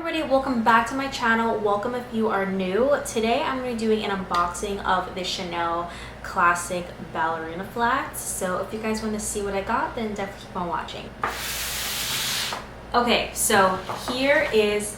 everybody, welcome back to my channel. Welcome if you are new. Today I'm going to be doing an unboxing of the Chanel classic ballerina flats. So if you guys want to see what I got, then definitely keep on watching. Okay, so here is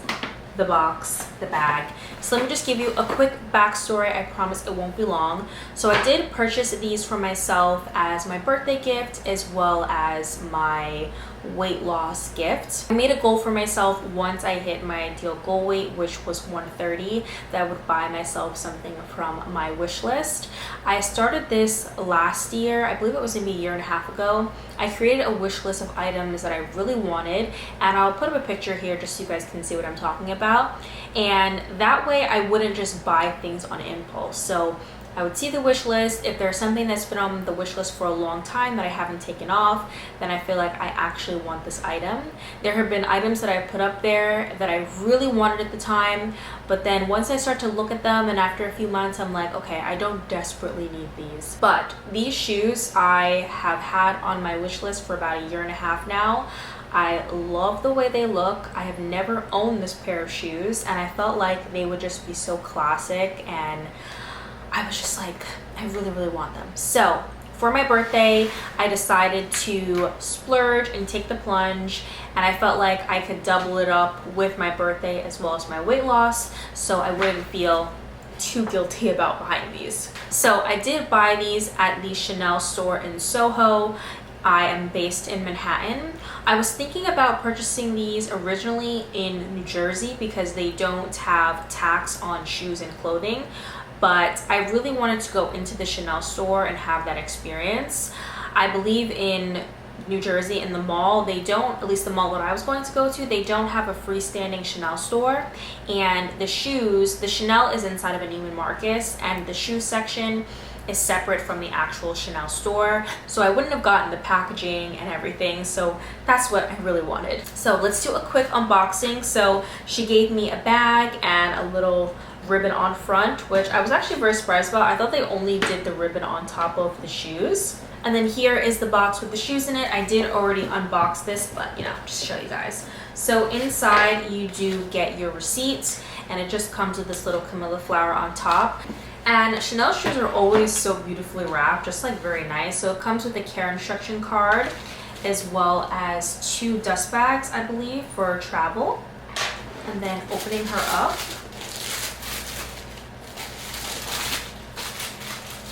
the box, the bag. So let me just give you a quick backstory. I promise it won't be long. So I did purchase these for myself as my birthday gift as well as my weight loss gift. I made a goal for myself once I hit my ideal goal weight, which was 130, that I would buy myself something from my wish list. I started this last year. I believe it was maybe a year and a half ago. I created a wish list of items that I really wanted, and I'll put up a picture here just so you guys can see what I'm talking about. And that way I wouldn't just buy things on impulse. So I would see the wish list. If there's something that's been on the wish list for a long time that I haven't taken off, then I feel like I actually want this item. There have been items that I put up there that I really wanted at the time, but then once I start to look at them and after a few months, I'm like, okay, I don't desperately need these. But these shoes I have had on my wish list for about a year and a half now. I love the way they look. I have never owned this pair of shoes, and I felt like they would just be so classic, and I was just like, I really want them. So for my birthday, I decided to splurge and take the plunge, and I felt like I could double it up with my birthday as well as my weight loss, so I wouldn't feel too guilty about buying these. So I did buy these at the Chanel store in Soho. I am based in Manhattan. I was thinking about purchasing these originally in New Jersey because they don't have tax on shoes and clothing, but I really wanted to go into the Chanel store and have that experience. I believe in New Jersey in the mall, they don't, at least the mall that I was going to go to, they don't have a freestanding Chanel store. And the shoes, the Chanel is inside of a Neiman Marcus, and the shoe section is separate from the actual Chanel store, so I wouldn't have gotten the packaging and everything, so that's what I really wanted. So let's do a quick unboxing. So she gave me a bag and a little ribbon on front, which I was actually very surprised about. I thought they only did the ribbon on top of the shoes. And then here is the box with the shoes in it. I did already unbox this, but you know, just to show you guys. So inside you do get your receipt, and it just comes with this little camellia flower on top. And Chanel shoes are always so beautifully wrapped, just like very nice. So it comes with a care instruction card as well as 2 dust bags, I believe, for travel. And then opening her up,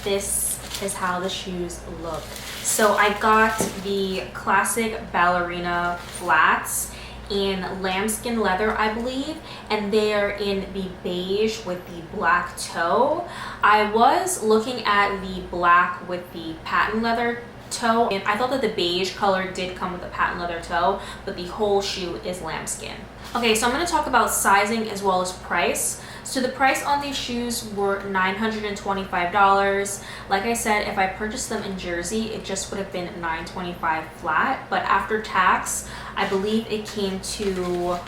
this is how the shoes look. So I got the classic ballerina flats in lambskin leather, I believe, and they are in the beige with the black toe. I was looking at the black with the patent leather toe, and I thought that the beige color did come with a patent leather toe, but the whole shoe is lambskin. Okay, so I'm going to talk about sizing as well as price. So the price on these shoes were $925. Like I said, if I purchased them in Jersey, it just would have been $925 flat, but after tax, I believe it came to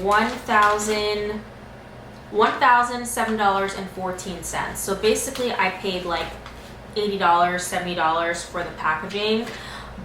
$1,007.14. So basically I paid like $80, $70 for the packaging,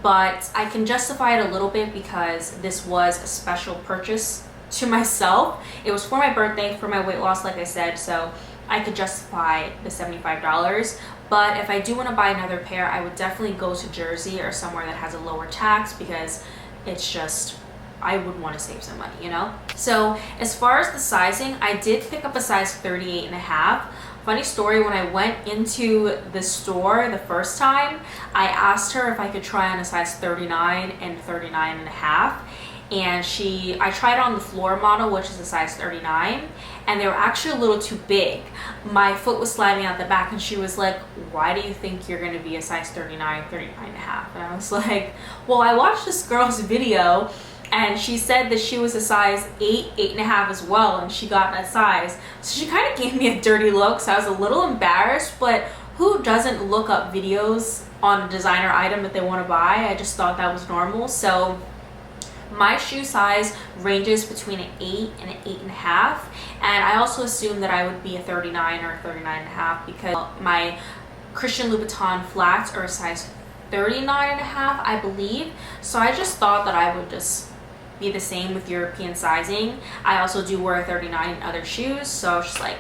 but I can justify it a little bit because this was a special purchase to myself. It was for my birthday, for my weight loss, like I said, so I could justify the $75. But if I do want to buy another pair, I would definitely go to Jersey or somewhere that has a lower tax, because it's just, I would want to save some money, you know? So as far as the sizing, I did pick up a size 38.5. Funny story, when I went into the store the first time, I asked her if I could try on a size 39 and 39.5. And I tried on the floor model, which is a size 39, and they were actually a little too big. My foot was sliding out the back, and she was like, why do you think you're going to be a size 39, 39.5? And I was like, well, I watched this girl's video, and she said that she was a size 8, 8.5 as well, and she got that size. So she kind of gave me a dirty look, so I was a little embarrassed, but who doesn't look up videos on a designer item that they want to buy? I just thought that was normal. So my shoe size ranges between an 8 and an 8.5, and I also assumed that I would be a 39 or a 39.5 because my Christian Louboutin flats are a size 39.5, I believe. So I just thought that I would just be the same with European sizing. I also do wear a 39 in other shoes, so I was just like,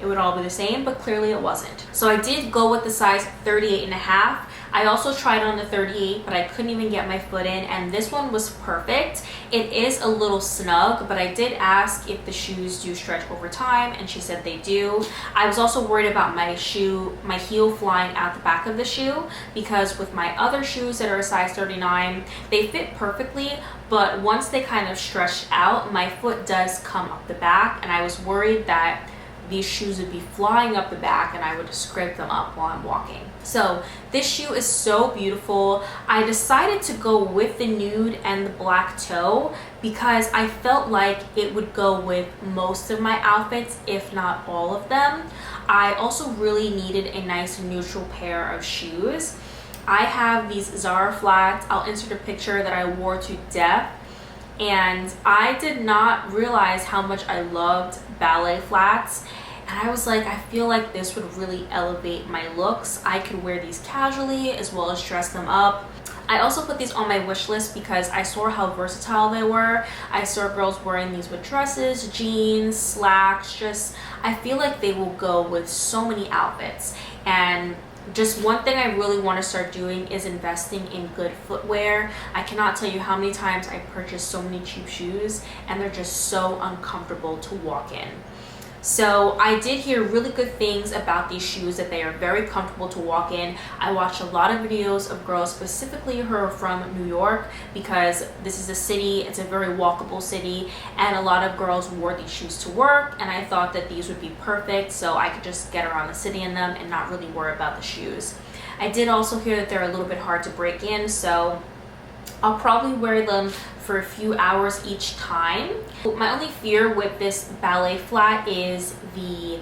it would all be the same, but clearly it wasn't. So I did go with the size 38 and a half. I also tried on the 38, but I couldn't even get my foot in, and this one was perfect. It is a little snug, but I did ask if the shoes do stretch over time, and she said they do. I was also worried about my heel flying out the back of the shoe, because with my other shoes that are a size 39, they fit perfectly, but once they kind of stretch out, my foot does come up the back, and I was worried that these shoes would be flying up the back and I would scrape them up while I'm walking. So this shoe is so beautiful. I decided to go with the nude and the black toe because I felt like it would go with most of my outfits, if not all of them. I also really needed a nice neutral pair of shoes. I have these Zara flats. I'll insert a picture that I wore to death. And I did not realize how much I loved ballet flats, and I was like, I feel like this would really elevate my looks. I could wear these casually as well as dress them up. I also put these on my wish list because I saw how versatile they were. I saw girls wearing these with dresses, jeans, slacks. I feel like they will go with so many outfits. And just one thing I really want to start doing is investing in good footwear. I cannot tell you how many times I purchased so many cheap shoes and they're just so uncomfortable to walk in. So I did hear really good things about these shoes, that they are very comfortable to walk in. I watched a lot of videos of girls, specifically who are from New York, because this is a city, it's a very walkable city, and a lot of girls wore these shoes to work, and I thought that these would be perfect so I could just get around the city in them and not really worry about the shoes. I did also hear that they're a little bit hard to break in, so I'll probably wear them for a few hours each time. My only fear with this ballet flat is the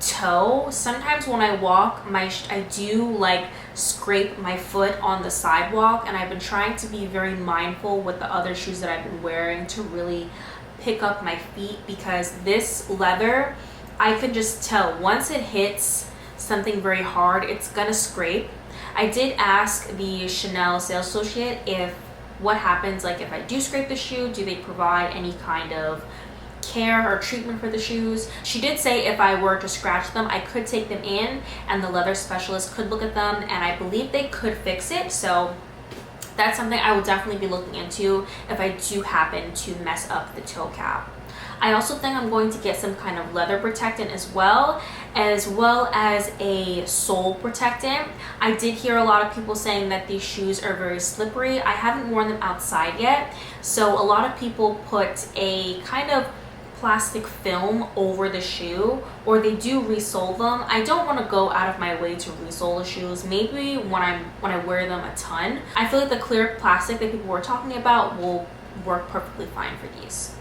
toe. Sometimes when I walk, I do like scrape my foot on the sidewalk, and I've been trying to be very mindful with the other shoes that I've been wearing to really pick up my feet, because this leather, I could just tell once it hits something very hard, it's gonna scrape. I did ask the Chanel sales associate if what happens, like if I do scrape the shoe, do they provide any kind of care or treatment for the shoes? She did say if I were to scratch them, I could take them in and the leather specialist could look at them, and I believe they could fix it. So that's something I will definitely be looking into if I do happen to mess up the toe cap. I also think I'm going to get some kind of leather protectant as well as a sole protectant. I did hear a lot of people saying that these shoes are very slippery. I haven't worn them outside yet, so a lot of people put a kind of plastic film over the shoe, or they do resole them. I don't want to go out of my way to resole the shoes. Maybe when I wear them a ton. I feel like the clear plastic that people were talking about will work perfectly fine for these.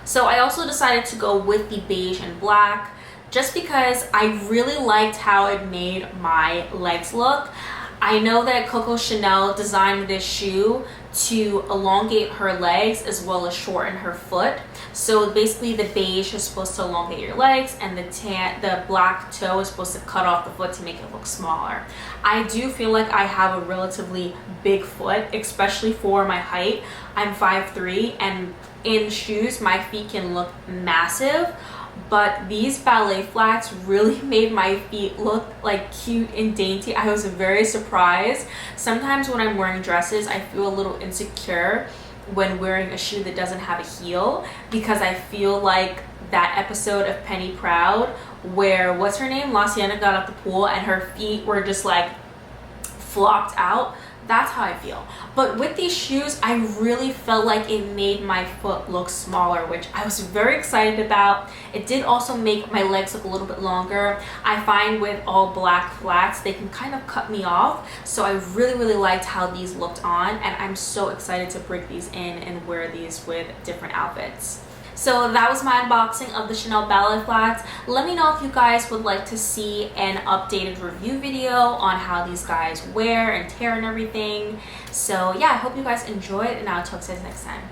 So I also decided to go with the beige and black just because I really liked how it made my legs look. I know that Coco Chanel designed this shoe to elongate her legs as well as shorten her foot. So basically the beige is supposed to elongate your legs, and the black toe is supposed to cut off the foot to make it look smaller. I do feel like I have a relatively big foot, especially for my height. I'm 5'3", and in shoes my feet can look massive, but these ballet flats really made my feet look like cute and dainty. I was very surprised. Sometimes when I'm wearing dresses, I feel a little insecure when wearing a shoe that doesn't have a heel, because I feel like that episode of Penny Proud where, what's her name, La Sienna got out the pool and her feet were just like flopped out. That's how I feel. But with these shoes, I really felt like it made my foot look smaller, which I was very excited about. It did also make my legs look a little bit longer. I find with all black flats, they can kind of cut me off. So I really liked how these looked on, and I'm so excited to bring these in and wear these with different outfits. So that was my unboxing of the Chanel ballet flats. Let me know if you guys would like to see an updated review video on how these guys wear and tear and everything. So yeah, I hope you guys enjoyed, and I'll talk to you guys next time.